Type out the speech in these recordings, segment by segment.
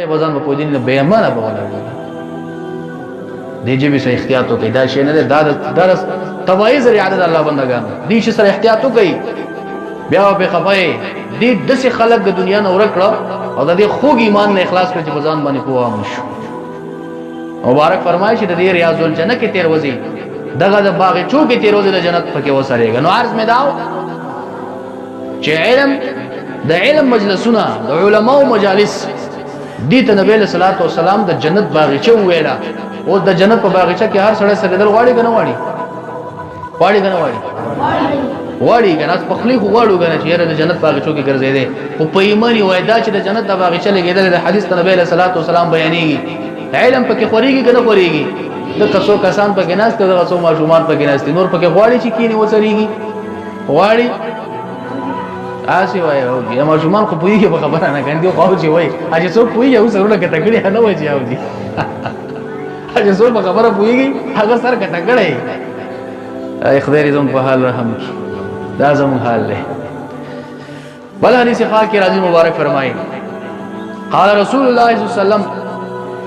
وزن په دین نه بیمانه بوله دی چې به احتیاط وکړي دا شی نه دا درس توای ذریعہ د الله بندگان دي چې سره احتیاط وکړي بیا به خفای دي د څه خلق د دنیا نه ورکړه او د دې خوږ ایمان نه اخلاص کړي چې بزان باندې کوه مشو مبارک فرمایي چې د دې ریاض الجنه کې تیر وځي دغه د باغچو کې تیر وځي د جنت پکې وسرېږي نو عرض مې داو چې د علم مجلسونه د علماو مجالس دي ته نبی صلی الله علیه وسلم د جنت باغچه ویلا او د جنت په باغچه کې هر سړی سره دل غواړي کنه غواړي کنه په خلی غواړو کنه چې د جنت باغچو کې ګرځي دي او په ایمانی وای دا چې د جنت د باغچه لګیدل د حدیث نبی صلی الله علیه وسلم بیانېږي علم پکې خوريږي کنه خوريږي د کسو کسان پکې ناس کړه کسو ماشومان پکې ناس دي نور پکې غواړي چې کینی وسريږي غواړي آسی وای او یا ماشومان خو پویږي په خبره نه کاندي خو چې وای اجه څو پویږي او سره کټکړي نه وځي او دي اجه څو په خبره پویږي هغه سره کټکړي خدای دې په حال رحم کی دا زموږ حال له بل حدیث خاص کې راځي مبارک فرمایي قال رسول الله صلی الله علیه وسلم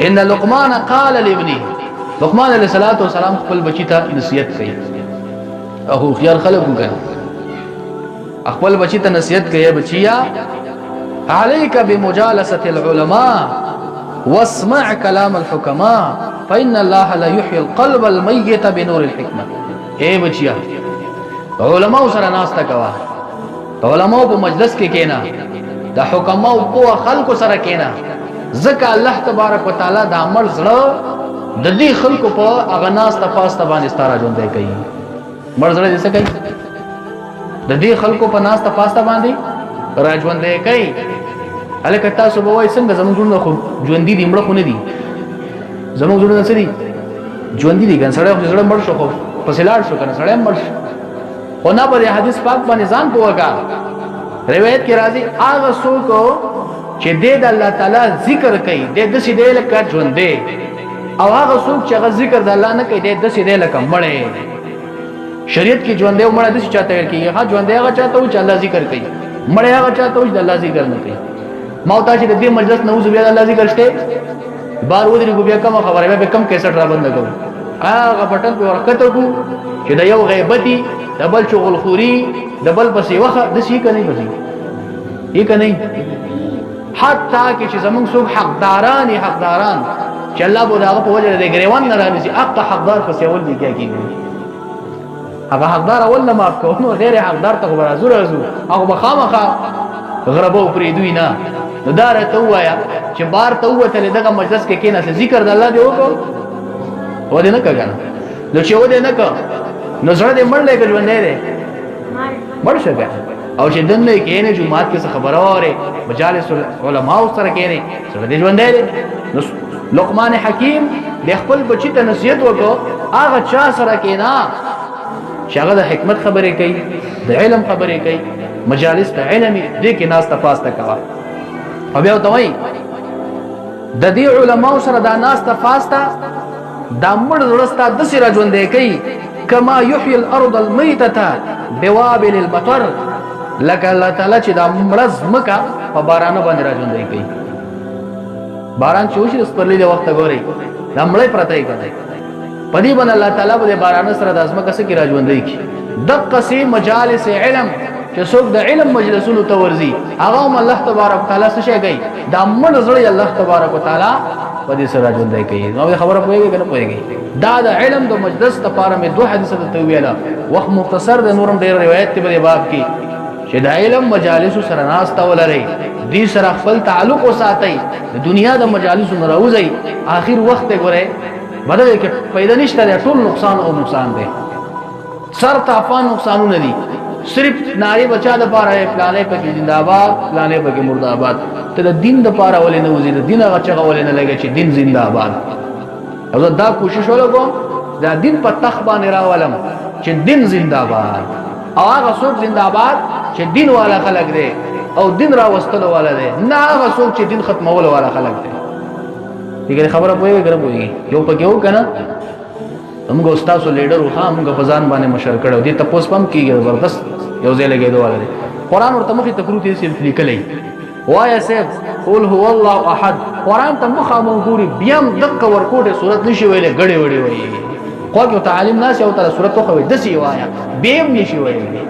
ان لقمان قال لابنه لقمان علیه السلام خپل بچی ته نصیحت کوي او خيار خلق وکړي خپل بچی ته نصیحت کوي بچیا عليك بمجالسه العلماء واسمع كلام الحكماء فان الله لا يحيي القلب الميت بنور الحكمه اے بچیا علماء سره ناستا کوا علماء په مجلس کې کینا د حکماء په خلق سره کینا ځکه الله تبارک وتعالى د عمل زړه د دې خلق په اغناس تفاسته باندې ستاره ژوند کوي مر زړه دې څه کوي د دې خلکو په ناس تفاسته باندې راځوندې کوي الکه تاسو به وای څنګه زموږ جوړ خو ژوندې دي مړ خو نه دي زموږ جوړ نه سړي ژوندې دي ګن سړی خو مړ شو خو پسلاړ شو کنه سړی مړ شو خو نه په حدیث پاک باندې ځان پوهه روایت کې راځي هغه څوک چې د الله تعالی ذکر کوي د دې دې لکه ژوندې او هغه څوک چې هغه ذکر د الله نه کوي د دې لکه مړ شریعت کې ژوندې او مړه د څه چاته ویل کیږي ها ژوندې هغه چاته چې الله ذکر کوي مړه هغه چاته چې الله ذکر نه کوي موتا چې د دې مجلس نوځ بیا الله ذکر شته بار ودرې کو بیا کوم خبره به کم کیسټ را بند کوم هغه بټن په ورکته کو چې د یو غیبتی د بل شغل خوري د بل پسې وخت د شي کني پسې یې کني حتی کې چې زمونږ څوک حقداران چې الله بو داغه په وجه د ګریوان نه راځي اقا حقدار پسې ول دي کېږي هغه حقدار اول نه معاف کوو غیر حقدار ته خبر ازور هغه بخامخه غربو پرې دوی نه دار ته وایا چې بار ته وته دغه مجلس کې کینې ذکر د الله دی وکړو و دې نه کګنه نو چې و دې نه ک نو زړه دې مړ لګل ونه دی مړ شګه او چې دنه کې نه جمعات کې خبره وره مجالس علماء سره کې نه زړه دې ژوند دی نو لقمان حکیم د خپل بچی ته نصیحت وکړو هغه چا سره کې نه شغله د حکمت خبرې کوي د علم خبرې کوي مجالس ته علمي دې کې ناس تفاسته کوي او بیا دوی د دې علماء سره د ناس تفاسته د مړ ورستا د سره ژوندې کوي کما يحيي الارض الميته بوابل المطر لك الله تعالی چې د مرز مکه په باران باندې را ژوندې کوي باران چې وشي سپرلی د وخت غوري د مړې پرته کوي پدې باندې الله تعالی به باران سره د ازمکه سره راځوندې کی دغه سي مجالس علم چې څوک د علم مجلسونو ته ورزي هغه هم الله تبارک تعالی څه شي کوي د عمل زړه الله تبارک وتعالى پدې سره راځوندې کوي نو خبره پوهیږي کنه پوهیږي دا د علم د مجلس لپاره مې دوه حدیث ته ویلا وخت مختصر د نورم ډېر روایت په باب کې چې د علم مجالس سره ناس ته ولري دې سره خپل تعلق وساتي د دنیا د مجالس ناروزي اخر وخت ګوره بدل کې پیدا نشته ټول نقصان او نقصان دی سر طافان نقصانونه دي صرف ناری بچا د پاره پلانې پکې زنده‌باد پلانې پکې مرده‌باد ته د دین د پاره ولې نه وزید دین هغه چغه ولې نه لګي چې دین زنده‌باد او دا کوشش وکړم دا دین په تخ باندې راولم چې دین زنده‌باد او هغه څوک زنده‌باد چې دین والا خلق دی او دین را وستلو والا دی نه هغه څوک چې دین ختمولو والا خلق دی دغه خبره پوهیږي کنه پوهیږي یو پکې و کنه موږ استاد لیډر وخا موږ فزان باندې مشر کړو دي تاسو پم کیږي زبردست یو ځای لګیدو والے قرآن ورته مخې ته پروتې سیم لیکلې وایا سیب قل هو الله احد قران ته مخامو ګوري بیم دغه ورکوټه صورت نشي ویلې غړي وړي وایي خو یو تعلیم ناس یو تر صورت خو دسی وایا بیم نشي ویلې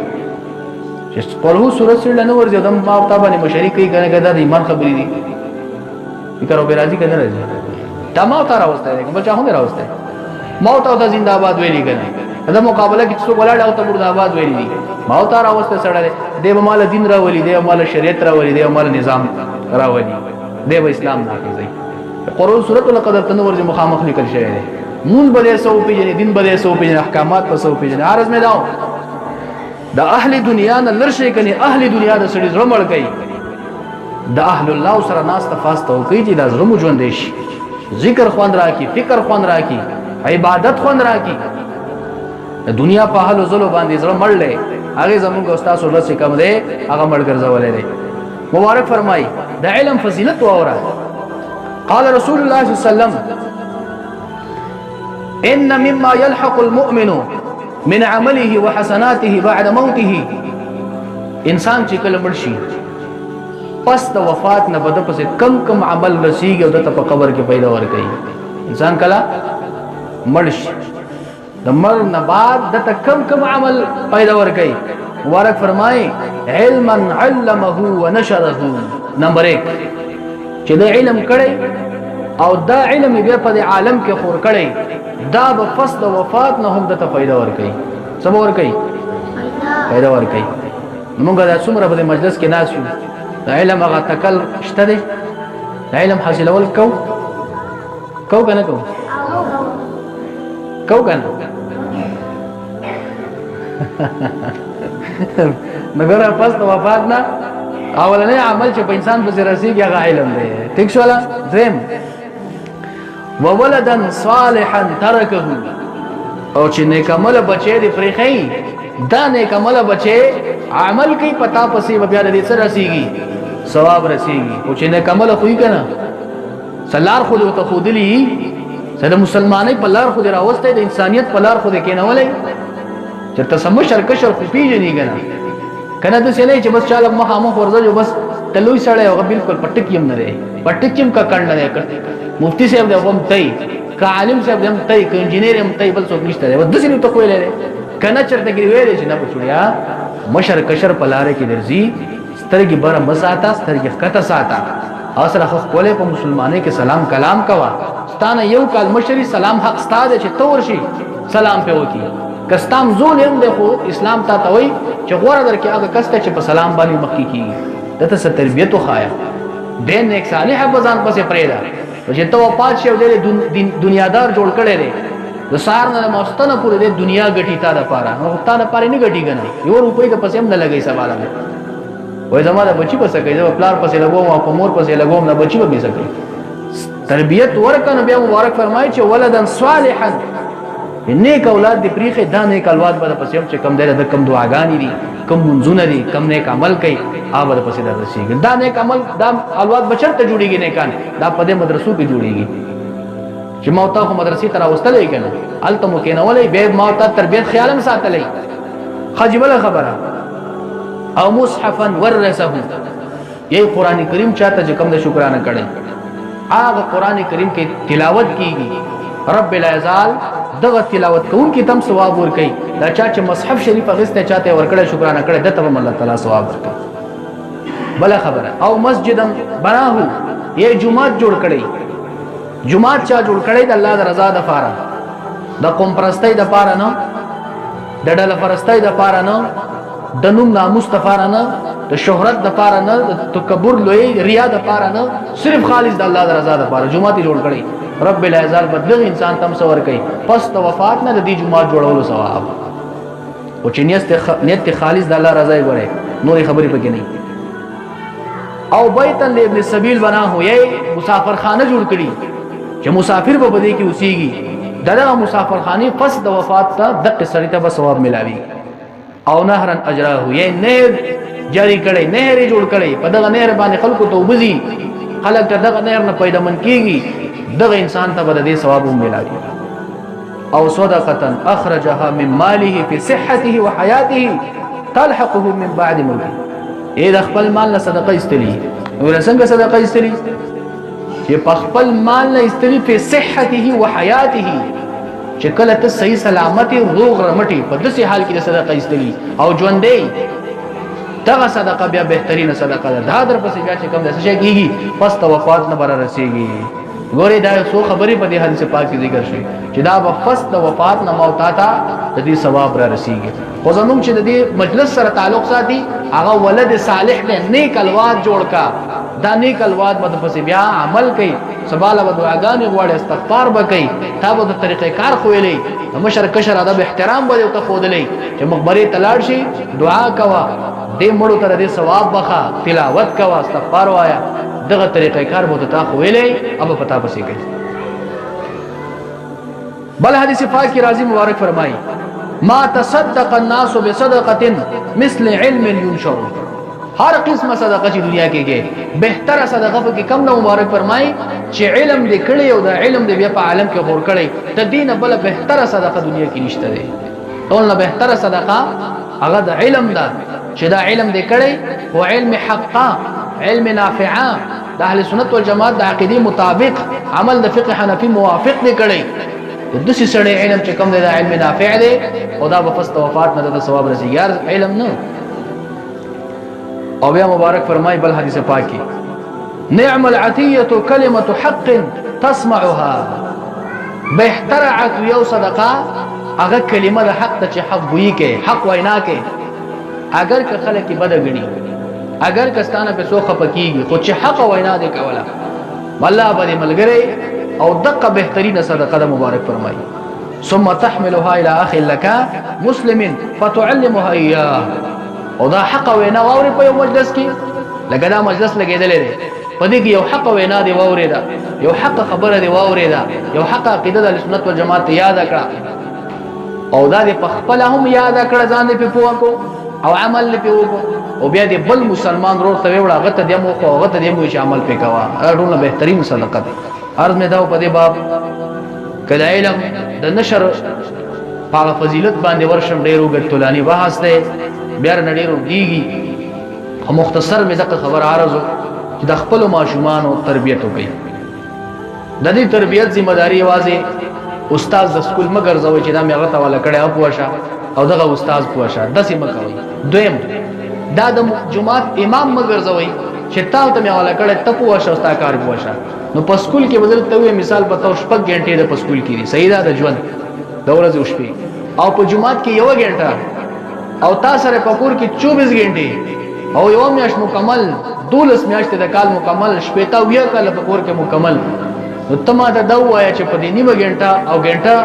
چې قل هو صورت سره نه ورځي دم ما ته باندې مشرک کوي کنه کدا د ایمان خبرې دي فکر به راځي کنه راځي تمام تر اوسته ده بچا هم راوسته موت او زنده آباد ویلي کنه دا مقابله کې څو ولاړ او ته مرده آباد ویلي دي موت را اوسته سره دی مال دین را ولي دی مال شریعت را ولي دی مال نظام را ولي دی اسلام نافذي قرآن سورۃ القدر تنور ز مخامخ لیکل شوی دی مون بده سو پیجن دین بده سو پیجن احکامات په سو پیجن عرض مې داو دا اهل دنیا نه لرشه کني اهل دنیا د سړي زړه مړ کوي دا اهل الله سره ناس تفاستو کوي چې دا زړه مو ژوند شي ذکر خوان راکی فکر خوان راکی عبادت خوان راکی دنیا په حال زلو باندې زړه مړلې هغه زموږ استاد سره څه کم دی هغه مړ ګرځولې دی مبارک فرمای د علم فضیلت اوره قال رسول الله صلی الله علیه وسلم ان مما يلحق المؤمن من عمله وحسناته بعد موته انسان چې کله مړ شي پس د وفات نه بده پس کم عمل رسیږي او د په قبر کې پیدا ور کوي انسان کله مړ شي د مر نه بعد د کم عمل پیدا ور کوي مبارک فرمای علما علمه ونشره نمبر 1 چې د علم کړي او دا علم بیا په عالم کې خور کړي دا په فصل وفات نه هم د فائدہ ور کوي سم ور کوي فائدہ ور کوي موږ دا څومره په مجلس کې ناس یو د علم هغه تکل شته دی د علم حاصلول کو کنه کو کنه مګر پس د وفات نه اولنې عمل چې په انسان په رسیږي هغه علم دی ټیک شو لا زم وولدا صالحا ترکه او چې نیک عمل بچي دی پرېخی دا نیک عمل بچي عمل کوي پتا پسې بیا د دې سره رسیږي ثواب رسیږي او چې نیک عمل خوې کنه سلار خو ته خودلی سره مسلمانۍ په لار خو راوسته د انسانيت په لار خو کې نه ولې چې تسمو شرکشر خو پیژنې کنه د سلې چې بس چاله مخامخ ورځي بس تلوي سړی او بالکل پټکیم نه لري پټکیم کا کړل نه کړ مفتی صاحب د قوم تای کا عالم صاحب هم تای کا انجینیر هم تای بل څوک نشته و د سلې ته کوی لري کنه چرته کې ویلې چې نه پښویا مشرکشر په لار کې درځي سترګې بره مساته سترګې کته ساته اصل خو کولې په مسلمانۍ کې سلام کلام کوا ستانه یو کال مشری سلام حق ستاده چې تور شي سلام په وکی کستام زول هم دغه اسلام ته توي چې غوړه درکې هغه کسته چې په سلام باندې مخکې کیږي دته ست تربیته خایا دین نیک صالح بزان پسې پرېدا چې ته پات شو د دنیادار جوړ کړي لري د سار نه مستنه پورې د دنیا غټی تا د پاره نو تا د پاره نه غټی کنه یو روپۍ د پسې هم نه لګي سواله وای زماده بچی پسې کوي د پلار پسې لګوم او په مور پسې لګوم نه بچی به سکي تربیت ورکنه بیا مبارک فرمایي چې ولدن صالحا نیک اولاد دی پریخه دا نیک اولاد به پسې هم چې کم دی د کم دعاګانی دي کم منځونه دي کم نیک عمل کوي هغه به پسې درسیږي دا نیک عمل دا اولاد بچرته جوړیږي نیکان دا په دې مدرسو کې جوړیږي چې موتا خو مدرسې تر اوستلې کنه الته مو کې نه ولې به موتا تربیت خیالم ساتلې خجبله خبره او مصحفا ورثه یی قران کریم چاته چې کم د شکرانه کړي هغه قران کریم کې تلاوت کیږي رب العزال دغه تلاوت کوون کې تم ثواب ور کوي دا چې مصحف شریف غسته چاته ور کړه شکرانه کړه دته الله تعالی ثواب ور کوي بل خبره او مسجدن بناه یی جمعات جوړ کړي جمعات چا جوړ کړي د الله د رضا د فاره د قوم پرستۍ د پاره نه د ډله پرستۍ د پاره نه د نوم ناموس د پاره نه د شهرت د پاره نه د تکبر لوی ریا د پاره نه صرف خالص د الله د رضا د پاره جمعات جوړ کړي رب العزال بدل انسان تم سور کوي پس د وفات نه د دې جمعات جوړولو ثواب او چې نیت خالص د الله رضا یې غواړي نورې خبرې پکې نه او بیت ابن السبیل بنا هوې مسافر خانه جوړ کړي چې مسافر به بده کې اوسېږي دغه مسافر خانه پس د وفات ته د قصری ته ثواب ملاوي او نهرن اجراه یې نهر جاری کړي نهر جوړ کړي په دغه نهر باندې خلکو ته وبزي خلک ته دغه نهر نه پیدا من کیږي دغه انسان ته بده دې ثواب ملاوي او صدقه اخرجها من ماله في صحته وحياته تلحقه من بعد موته اې د خپل مال صدقه استلی ورسنګ صدقه استلی چې په خپل مال نه استلی په صحته او حیاته چې کله ته صحیح سلامتی روغ رمټي په داسې حال کې صدقه استلی او ژوندې دغه صدقه بیا بهترینه صدقه ده. دا در پسې بیا چې کوم د څه شي کیږي پس ته وفات نه بر رسیږي. ګورې دا څو خبرې په دې حدیث پاک کې ذکر شوی چې دا په فس د وفات نه موت تا د دې ثواب را رسیږي. خو زموږ چې د دې مجلس سره تعلق ساتي هغه ولد صالح دې نیک الواد جوړ کا. دا نیک الواد مد پسې بیا عمل کوي سباله به دعاګانې غواړي استغفار به کوي تا به د طریقې کار خوېلې مشر کشر ادب احترام به ته خودلې چې مقبره تلاړ شي دعا کوا دې مړو ته دې ثواب بخا تلاوت کوا استغفار وایا دغه طریقې کار به ته خوېلې اب پتا پسې کوي. بل حدیث پاک کی راضی مبارک فرمایي ما تصدق الناس بصدقه مثل علم ينشر. ہر قسم صدقه چې دنیا کې کې بهتره صدقه په کم نه مبارک فرمایي چې علم دې کړي او دا علم دې بیا په عالم کې خور کړي ته دین بل بهتره صدقه دنیا کې نشته ده. ټول نه بهتره صدقه هغه د علم ده چې دا علم دې کړي او علم حقا علم نافعا د اهل سنت والجماعت د عقیده مطابق عمل د فقه حنفي موافق دې کړي د دې سړي علم چې کوم دی د علم نافع دی او دا په فست وفات نه د ثواب رسیږي علم نه. او بیا مبارک فرمای بل حدیث پاکی نعم العطیه کلمه حق تسمعها. بهتر عطیه او صدقه هغه کلمه د حق ته چې حق وی کې حق وینا کې اگر که خلک بد غني اگر کستانه په سوخه پکېږي خو چې حق وینا دې کوله والله به ملګری او دقه بهترینه صدقه د مبارک فرمای ثم تحملها الى اخ لك مسلم فتعلمها اياه. او دا حق وینا واوري په یو مجلس کې لکه دا مجلس لګیدل لري په دې کې یو حق وینا دی واوري دا یو حق خبره دی واوري دا یو حق عقیده د سنت والجماعت یاد کړه او دا دې په خپل هم یاد کړه ځان دې په پوهه کو او عمل دې په وکړو او بیا دې بل مسلمان ورور ته ویوړه غته دې مو خو غته دې مو چې عمل په کوا اړونه بهترین صدقه ده. عرض مې دا په دې باب کله علم د نشر په فضیلت باندې ورشم ډیرو ګټولانی بحث ده بیا نډیرو دیږي. مختصر مې ځکه خبر عارض چې د خپل ماشومان او تربیت وکړي. د دې تربیت ذمہ داری واځي استاد د سکول مگر زوي چې دا مې غته والا کړه او پوښا او دغه استاد پوښا داسې مکوي. دویم دا د جمعات امام مگر زوي چې تاسو ته مې والا کړه ته پوښا استاد کار پوښا نو په سکول کې بدل ته وي مثال پتاو شپږ غنټې د سکول کې دي صحیح ده د ژوند د ورځې او شپې او په جمعات کې یو غنټه او تاسو سره پکور کې 24 غنټې او یو میاشت مکمل 12 میاشتې د کال مکمل شپې تا ویا کال پکور کې مکمل نو تما ته دا وایا چې په دې نیمه غنټه او غنټه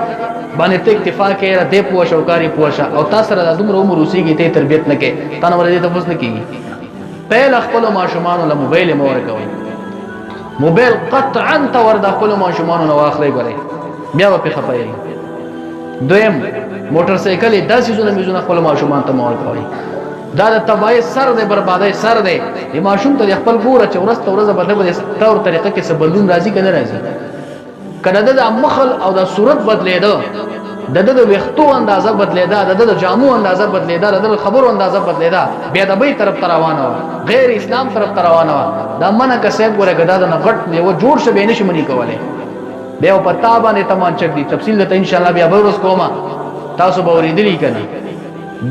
باندې ته اکتفا کې را دې پوښ او کاری پوښ او تاسو سره د دومره عمر وسیږي ته تربیت نه کې تاسو ولې ته پوښ نه کیږي. پهل خپل ماشومان له موبایل مو ورکوي موبایل قطعا ته ور د خپل ماشومان نو واخلې غره بیا په خپایي. دویم موټر سایکل داسې زونه میزونه خپل ماشومان ته مور کوي دا د تباہی سر دی بربادي سر دی د ماشوم ته خپل ګوره چې ورسته ورځ به د تور طریقه کې سبلون راځي کنه راځي کله د مخل او د صورت بدلیدو د وختو اندازه بدلیدا د جامو اندازه بدلیدا د خبرو اندازه بدلیدا بیا د به طرف روانه غیر اسلام طرف روانه دا منه کسب ګوره غدا د نغټ یو جوړ شه بینه شمنی کوله بیا په تابه نه تمان چک دي تفصیل ته ان شاء الله بیا به ورس کومه تاسو به ورېدلی کنه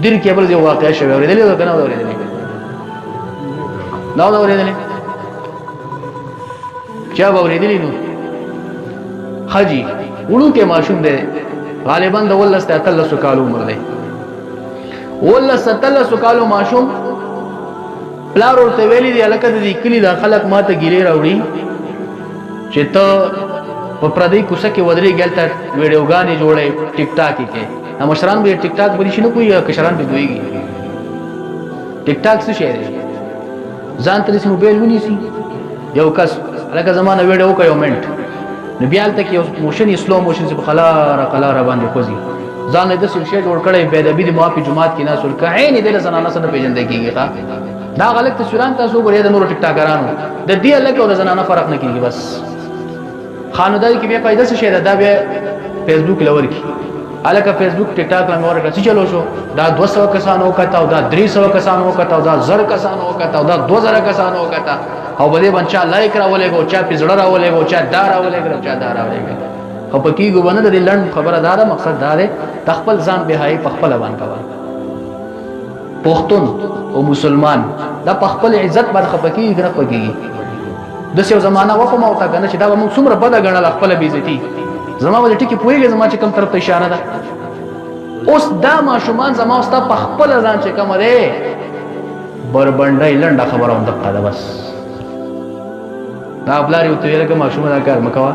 دیر کې بل دی واقع شوی ورېدلی کنه ورېدلی نو ورېدلی چا به ورېدلی نو حاجی وړو کې ماشوم دی غالبا د ولسته اتلسو کالو عمر دی ولسته اتلسو کالو ماشوم پلار ورته ویلي دی الکه د کلی د خلک ماته ګیلې راوړي چې ته په پردی کوڅه کې ودرې ګلته ویډیوګانې جوړې ټیک ټاک کې مشران به ټیک ټاک بلی شنو کوي کشران به دویږي. ټیک ټاک څه شی دی ځان ته سم موبایل ونیسي یو کس لکه زمانه ویډیو کوي ومنټ نو بیا تل کې یو موشن سلو موشن په خلاره باندې خوځي ځان له دې شی جوړ کړي به د بيد مو په جمعات کې ناسول کاین دې زنانه سره پیژندې کیږي دا غلط تصویران تاسو ګورئ د نور ټیک ټاکرانو د دې الګ او د زنانه فرق نه کیږي بس خاندای کې به پیدا څه شي دا به فیسبوک لور کی الکه فیسبوک ټیک ټاک باندې ورکړه چې چلو شو دا 200 کسانو وکړه او دا 300 کسانو وکړه او دا 1000 کسانو وکړه او دا 2000 کسانو وکړه او بده باندې چا لایک راولېګو چا پزړه راولېګو چا دار راولېګو چا دار راولېګو خو پکې ګونه د لند خبره دار مقصد دار تخپل ځان بهای پخپل باندې کوا پښتون او مسلمان دا پخپل عزت باندې خپکی ګره پکې د څو زمانہ وقوم او تا کنه چې دا موږ څومره بد غنل خپل بیزتی زما ولې ټکی پويږي زما چې کوم طرف ته اشاره ده اوس دا ماشومان زما واست پخپل ځان چې کوم ده بربندای لنډه خبره هم دقه ده بس دا بلاری او ته لکه ماشوم دا کار مکوا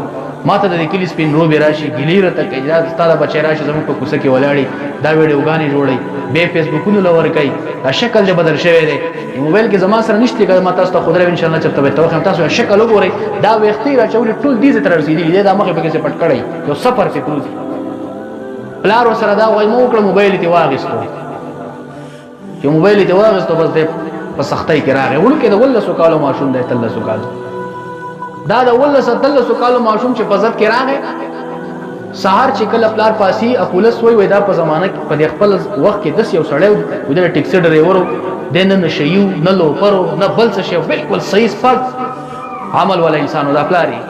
ماته د کلی سپین رو به راشي ګلیره ته اجازه ستاره بچی راشي زموږ په کوڅه کې ولاړی دا ویډیوګانی جوړي به فیسبوکونو لور کوي دا شکل چې بدل شوی دی موبایل کې زما سره نشته کله ما تاسو ته خو درو ان شاء الله چرته به توخم تاسو شکل وګورئ دا وختي راچولې ټول دې تر رسیدلی دا مخه به کې پټ کړی یو سفر کې کروزي پلار سره دا وای مو کړ موبایل ته واغستو چې موبایل ته واغستو بس دې په سختۍ کې راغی ولکه د ولله سو کالو ماشوم دی تل سو کالو دا د ولله ستل سو کالو ماشوم چې په عزت کې راغی سهار چې کله پلار پاسي اپولس وای دا په زمانہ کې په خپل وخت کې 10 یو سړی و د ټیکسي ډرایور دنه نشيو نه لوپرو نه بل څه شی بالکل صحیح سپک عمل ولا انسان دا پلاری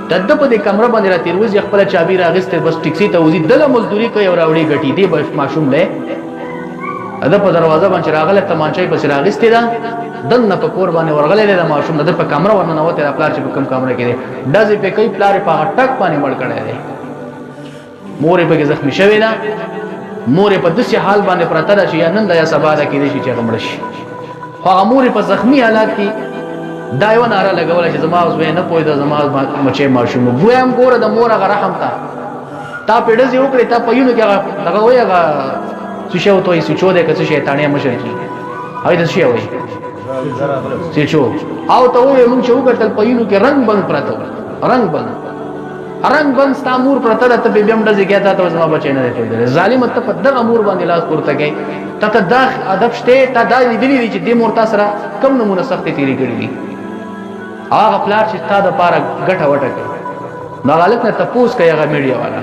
دد په دې کمره باندې را تیروز خپل چابي راغسته بس ټیکسي ته وزي دله مزدوري کوي او راوړي غټي دی بس ماشوم له اده په دروازه باندې راغله تمانچای بس راغسته دا دنه په کور باندې ورغله د ماشوم د په کمره ورننه وته د پلار چې په کم کمره کې دی دځې په کوي پلار په ټک باندې مړ کړی دی مور په زخمی شوی ده مور په داسې حال باندې پراته ده چې یا نن د یا سبا ده کېدی شي چې هغه مړ شي خو مور په زخمی حالات کې دا یو ناره لګوله چې زما اوس نه پوهېده زما مچې ماشوم ویم ګوره د مور هغه رحم تا پیډزې وکړې تا په یونو کې هغه دغه وایي هغه څه شی ورته وایي سوچو دی که څه شیطانې مشر کي هغوی ته څه شی وایي سوچو او ته وایي مونږ چې وکتل په یونو کې رنګ بند پرته رنګ بند ستا مور پرته ده ته بیا هم ډزې کیا تا ته زما بچی نه دی پرېږدلی ظالمه ته په دغه مور باندې لاس پورته کوي تا ته دا ادب شته تا دا لیدلي دي چې دې مور تا سره کم نمونه سختې تېرې کړي دي هغه پلار چې تا دپاره ګټه وټه کوي نو هغه هلک نه تپوس کوي هغه میډیا والا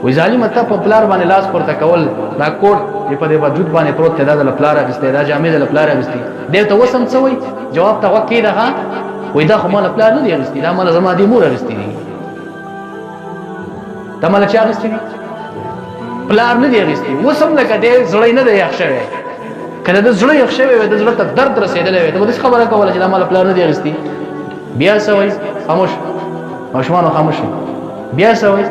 وایي ظالمه ته په پلار باندې لاس پورته کول دا کوټ چې په دې وجود باندې پروت دی دا د پلار اخیستی دا جامې د پلار اخیستي دی ته اوس هم څه وایي جواب ته غوږ کېږده ښه وایي دا خو ما له پلار نه دی اخیستي دا ما له زما دې مور اخیستي دي دا ما له چا اخیستي دي پلار نه دی اخیستي اوس هم لکه دی زړی نه دی یخ شوی که د زړه یخ شوی وی د زړه ته درد رسېدلی وی ته به داسې خبره کوله چې دا ما له پلار نه دی اخیستي بیا څه وایي خاموش ماشومانو خاموش بیا څه وایي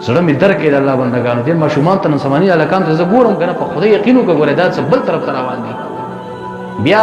زړه مې درک کېده الله بندګانو دې ماشومان ته نن سماني هلکانو ته زه ګورم که نه په خدای یقین وکړه ګوره دا څه بل طرف ته روان دي بیا